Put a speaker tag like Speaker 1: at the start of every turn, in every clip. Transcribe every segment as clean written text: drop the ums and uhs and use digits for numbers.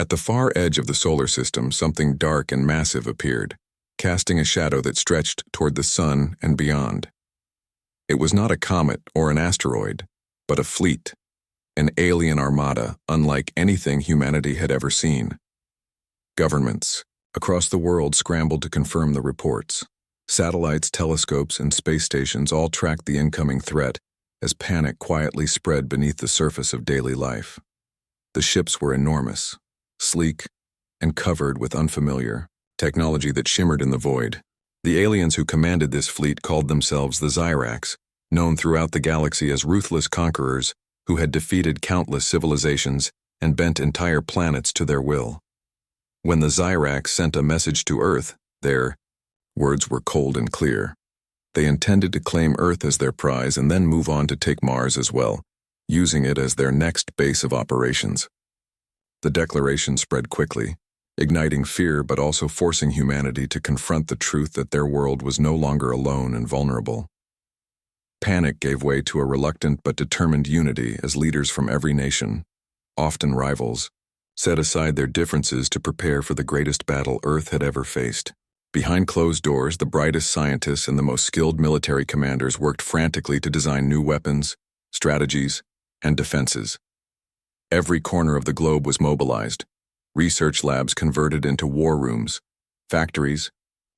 Speaker 1: At the far edge of the solar system, something dark and massive appeared, casting a shadow that stretched toward the sun and beyond. It was not a comet or an asteroid, but a fleet, an alien armada unlike anything humanity had ever seen. Governments across the world scrambled to confirm the reports. Satellites, telescopes, and space stations all tracked the incoming threat as panic quietly spread beneath the surface of daily life. The ships were enormous, sleek, and covered with unfamiliar technology that shimmered in the void. The aliens who commanded this fleet called themselves the Xyrax, known throughout the galaxy as ruthless conquerors who had defeated countless civilizations and bent entire planets to their will. When the Xyrax sent a message to Earth, their words were cold and clear. They intended to claim Earth as their prize and then move on to take Mars as well, using it as their next base of operations. The declaration spread quickly, igniting fear but also forcing humanity to confront the truth that their world was no longer alone and vulnerable. Panic gave way to a reluctant but determined unity as leaders from every nation, often rivals, set aside their differences to prepare for the greatest battle Earth had ever faced. Behind closed doors, the brightest scientists and the most skilled military commanders worked frantically to design new weapons, strategies, and defenses. Every corner of the globe was mobilized, research labs converted into war rooms, factories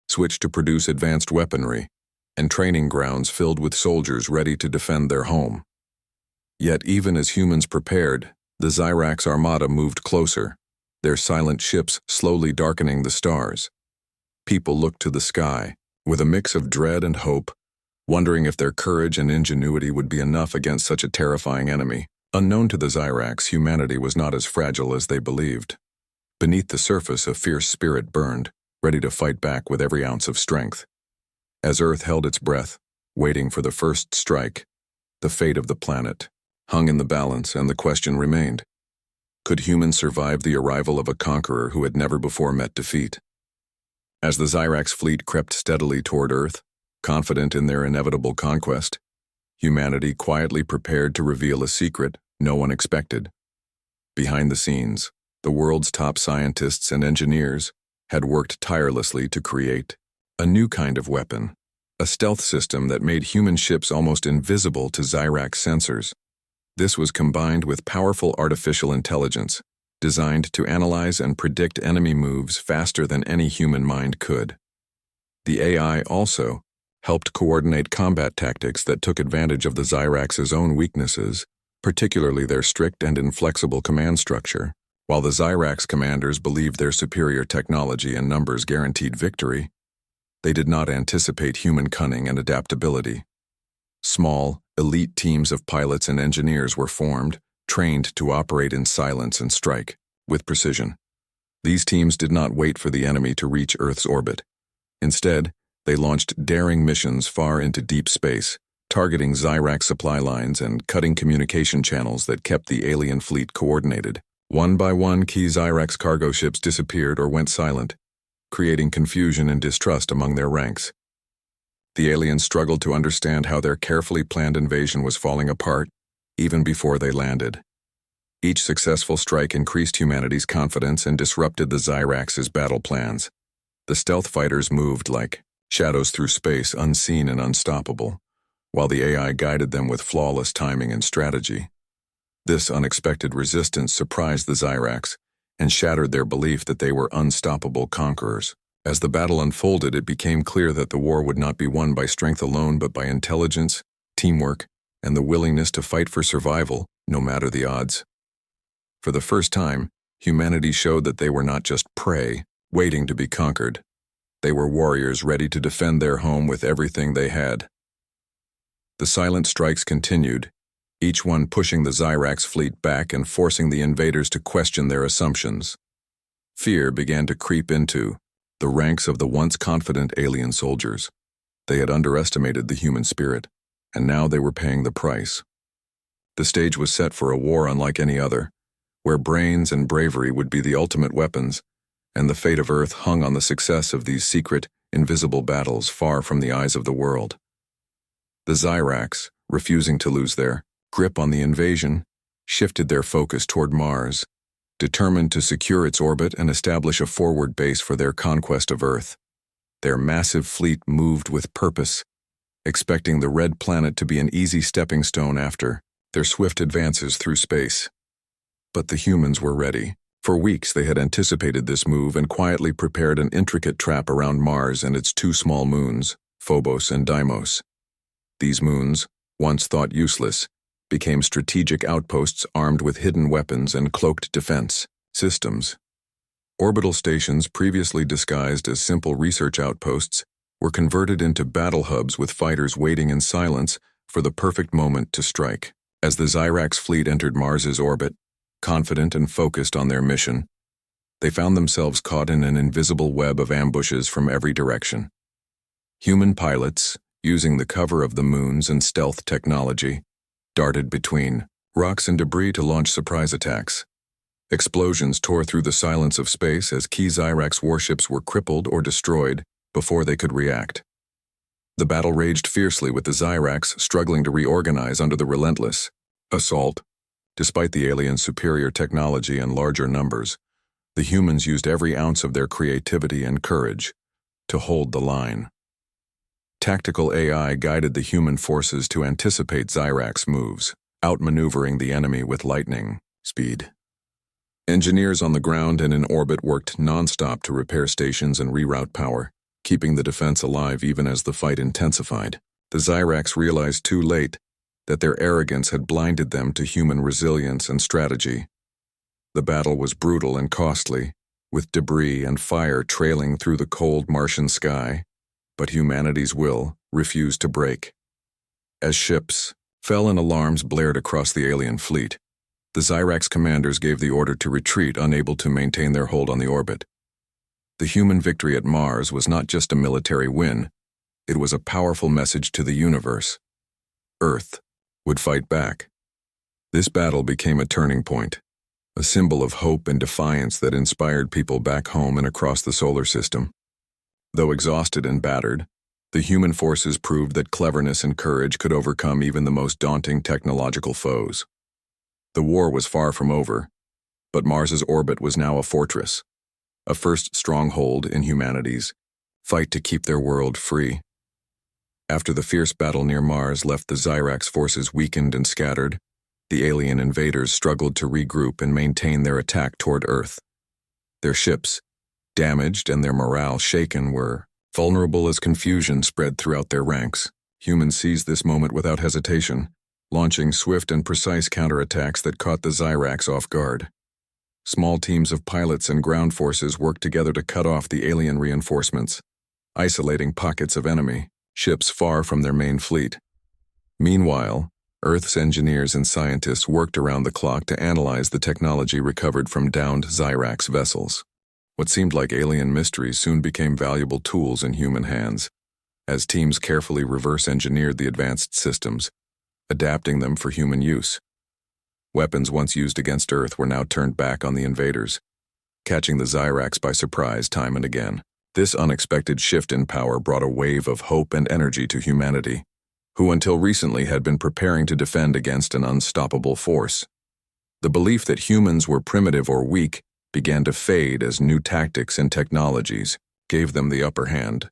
Speaker 1: switched to produce advanced weaponry, and training grounds filled with soldiers ready to defend their home. Yet even as humans prepared, the Xyrax armada moved closer, their silent ships slowly darkening the stars. People looked to the sky, with a mix of dread and hope, wondering if their courage and ingenuity would be enough against such a terrifying enemy. Unknown to the Xyrax, humanity was not as fragile as they believed. Beneath the surface, a fierce spirit burned, ready to fight back with every ounce of strength. As Earth held its breath, waiting for the first strike, the fate of the planet hung in the balance, and the question remained: could humans survive the arrival of a conqueror who had never before met defeat? As the Xyrax fleet crept steadily toward Earth, confident in their inevitable conquest, humanity quietly prepared to reveal a secret no one expected. Behind the scenes, the world's top scientists and engineers had worked tirelessly to create a new kind of weapon, a stealth system that made human ships almost invisible to Xyrax sensors. This was combined with powerful artificial intelligence, designed to analyze and predict enemy moves faster than any human mind could. The AI also helped coordinate combat tactics that took advantage of the Xyrax's own weaknesses, particularly their strict and inflexible command structure. While the Xyrax commanders believed their superior technology and numbers guaranteed victory, they did not anticipate human cunning and adaptability. Small, elite teams of pilots and engineers were formed, trained to operate in silence and strike with precision. These teams did not wait for the enemy to reach Earth's orbit. Instead, they launched daring missions far into deep space, targeting Xyrax supply lines and cutting communication channels that kept the alien fleet coordinated. One by one, key Xyrax cargo ships disappeared or went silent, creating confusion and distrust among their ranks. The aliens struggled to understand how their carefully planned invasion was falling apart, even before they landed. Each successful strike increased humanity's confidence and disrupted the Xyrax's battle plans. The stealth fighters moved like shadows through space, unseen and unstoppable, while the AI guided them with flawless timing and strategy. This unexpected resistance surprised the Xyrax and shattered their belief that they were unstoppable conquerors. As the battle unfolded, it became clear that the war would not be won by strength alone, but by intelligence, teamwork, and the willingness to fight for survival, no matter the odds. For the first time, humanity showed that they were not just prey, waiting to be conquered. They were warriors ready to defend their home with everything they had. The silent strikes continued, each one pushing the Xyrax fleet back and forcing the invaders to question their assumptions. Fear began to creep into the ranks of the once confident alien soldiers. They had underestimated the human spirit, and now they were paying the price. The stage was set for a war unlike any other, where brains and bravery would be the ultimate weapons, and the fate of Earth hung on the success of these secret, invisible battles far from the eyes of the world. The Xyrax, refusing to lose their grip on the invasion, shifted their focus toward Mars, determined to secure its orbit and establish a forward base for their conquest of Earth. Their massive fleet moved with purpose, expecting the red planet to be an easy stepping stone after their swift advances through space. But the humans were ready. For weeks they had anticipated this move and quietly prepared an intricate trap around Mars and its two small moons, Phobos and Deimos. These moons, once thought useless, became strategic outposts armed with hidden weapons and cloaked defense systems. Orbital stations previously disguised as simple research outposts were converted into battle hubs with fighters waiting in silence for the perfect moment to strike. As the Xyrax fleet entered Mars's orbit, confident and focused on their mission, they found themselves caught in an invisible web of ambushes from every direction. Human pilots, using the cover of the moons and stealth technology, darted between rocks and debris to launch surprise attacks. Explosions tore through the silence of space as key Xyrax warships were crippled or destroyed before they could react. The battle raged fiercely with the Xyrax struggling to reorganize under the relentless assault. Despite the aliens' superior technology and larger numbers, the humans used every ounce of their creativity and courage to hold the line. Tactical AI guided the human forces to anticipate Xyrax moves, outmaneuvering the enemy with lightning speed. Engineers on the ground and in orbit worked non-stop to repair stations and reroute power, keeping the defense alive even as the fight intensified. The Xyrax realized too late that their arrogance had blinded them to human resilience and strategy. The battle was brutal and costly, with debris and fire trailing through the cold Martian sky, but humanity's will refused to break. As ships fell and alarms blared across the alien fleet, the Xyrax commanders gave the order to retreat, unable to maintain their hold on the orbit. The human victory at Mars was not just a military win, it was a powerful message to the universe. Earth would fight back. This battle became a turning point, a symbol of hope and defiance that inspired people back home and across the solar system. Though exhausted and battered, the human forces proved that cleverness and courage could overcome even the most daunting technological foes. The war was far from over, but Mars's orbit was now a fortress, a first stronghold in humanity's fight to keep their world free. After the fierce battle near Mars left the Xyrax forces weakened and scattered, the alien invaders struggled to regroup and maintain their attack toward Earth. Their ships, damaged and their morale shaken, were vulnerable as confusion spread throughout their ranks. Humans seized this moment without hesitation, launching swift and precise counterattacks that caught the Xyrax off guard. Small teams of pilots and ground forces worked together to cut off the alien reinforcements, isolating pockets of enemy ships far from their main fleet. Meanwhile, Earth's engineers and scientists worked around the clock to analyze the technology recovered from downed Xyrax vessels. What seemed like alien mysteries soon became valuable tools in human hands, as teams carefully reverse-engineered the advanced systems, adapting them for human use. Weapons once used against Earth were now turned back on the invaders, catching the Xyrax by surprise time and again. This unexpected shift in power brought a wave of hope and energy to humanity, who until recently had been preparing to defend against an unstoppable force. The belief that humans were primitive or weak began to fade as new tactics and technologies gave them the upper hand.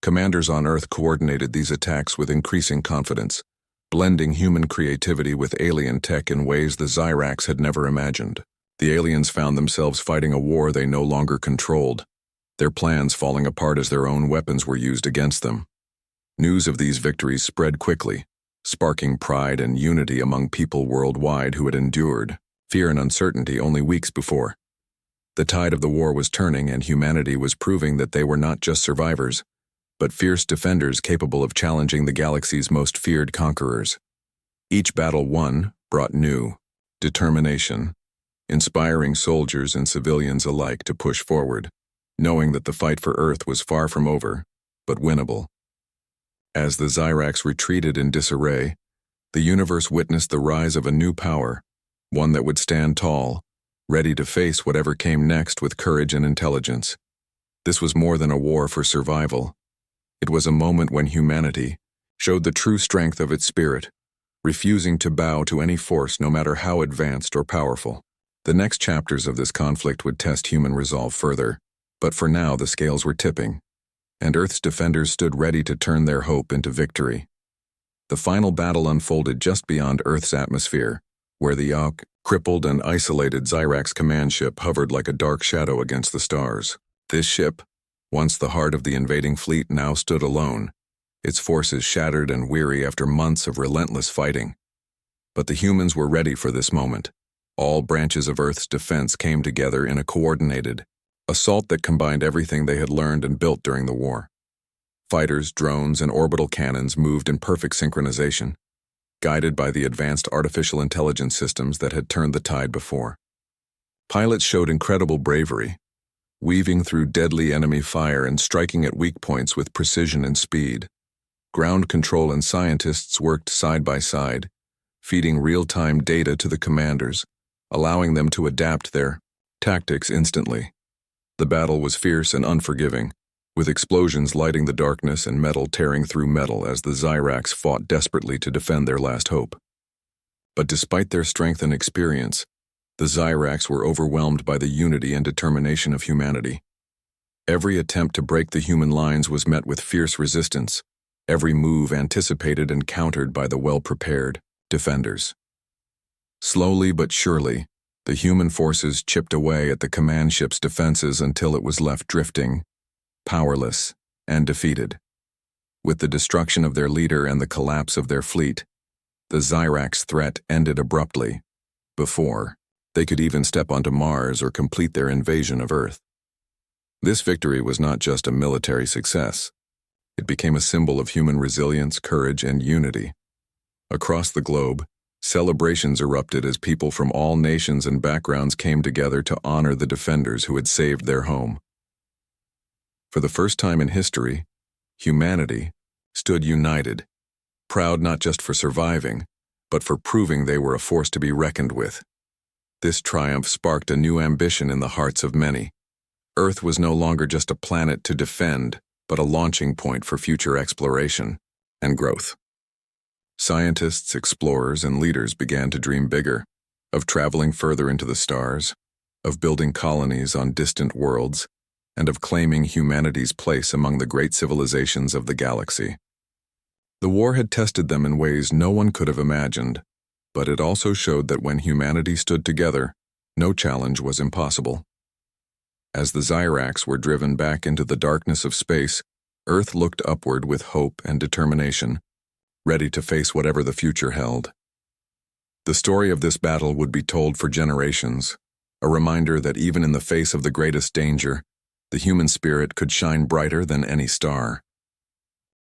Speaker 1: Commanders on Earth coordinated these attacks with increasing confidence, blending human creativity with alien tech in ways the Xyrax had never imagined. The aliens found themselves fighting a war they no longer controlled, their plans falling apart as their own weapons were used against them. News of these victories spread quickly, sparking pride and unity among people worldwide who had endured fear and uncertainty only weeks before. The tide of the war was turning, and humanity was proving that they were not just survivors, but fierce defenders capable of challenging the galaxy's most feared conquerors. Each battle won brought new determination, inspiring soldiers and civilians alike to push forward, knowing that the fight for Earth was far from over, but winnable. As the Xyrax retreated in disarray, the universe witnessed the rise of a new power, one that would stand tall, ready to face whatever came next with courage and intelligence. This was more than a war for survival. It was a moment when humanity showed the true strength of its spirit, refusing to bow to any force no matter how advanced or powerful. The next chapters of this conflict would test human resolve further, but for now the scales were tipping, and Earth's defenders stood ready to turn their hope into victory. The final battle unfolded just beyond Earth's atmosphere, where the crippled and isolated Xyrax command ship hovered like a dark shadow against the stars. This ship, once the heart of the invading fleet, now stood alone, its forces shattered and weary after months of relentless fighting. But the humans were ready for this moment. All branches of Earth's defense came together in a coordinated assault that combined everything they had learned and built during the war. Fighters, drones, and orbital cannons moved in perfect synchronization, guided by the advanced artificial intelligence systems that had turned the tide before. Pilots showed incredible bravery, weaving through deadly enemy fire and striking at weak points with precision and speed. Ground control and scientists worked side by side, feeding real-time data to the commanders, allowing them to adapt their tactics instantly. The battle was fierce and unforgiving, with explosions lighting the darkness and metal tearing through metal as the Xyrax fought desperately to defend their last hope. But despite their strength and experience, the Xyrax were overwhelmed by the unity and determination of humanity. Every attempt to break the human lines was met with fierce resistance, every move anticipated and countered by the well-prepared defenders. Slowly but surely, the human forces chipped away at the command ship's defenses until it was left drifting, powerless, and defeated. With the destruction of their leader and the collapse of their fleet, the Xyrax threat ended abruptly, before they could even step onto Mars or complete their invasion of Earth. This victory was not just a military success. It became a symbol of human resilience, courage, and unity. Across the globe, celebrations erupted as people from all nations and backgrounds came together to honor the defenders who had saved their home. For the first time in history, humanity stood united, proud not just for surviving, but for proving they were a force to be reckoned with. This triumph sparked a new ambition in the hearts of many. Earth was no longer just a planet to defend, but a launching point for future exploration and growth. Scientists, explorers, and leaders began to dream bigger, of traveling further into the stars, of building colonies on distant worlds, and of claiming humanity's place among the great civilizations of the galaxy. The war had tested them in ways no one could have imagined, but it also showed that when humanity stood together, no challenge was impossible. As the Xyrax were driven back into the darkness of space, Earth looked upward with hope and determination, ready to face whatever the future held. The story of this battle would be told for generations, a reminder that even in the face of the greatest danger, the human spirit could shine brighter than any star.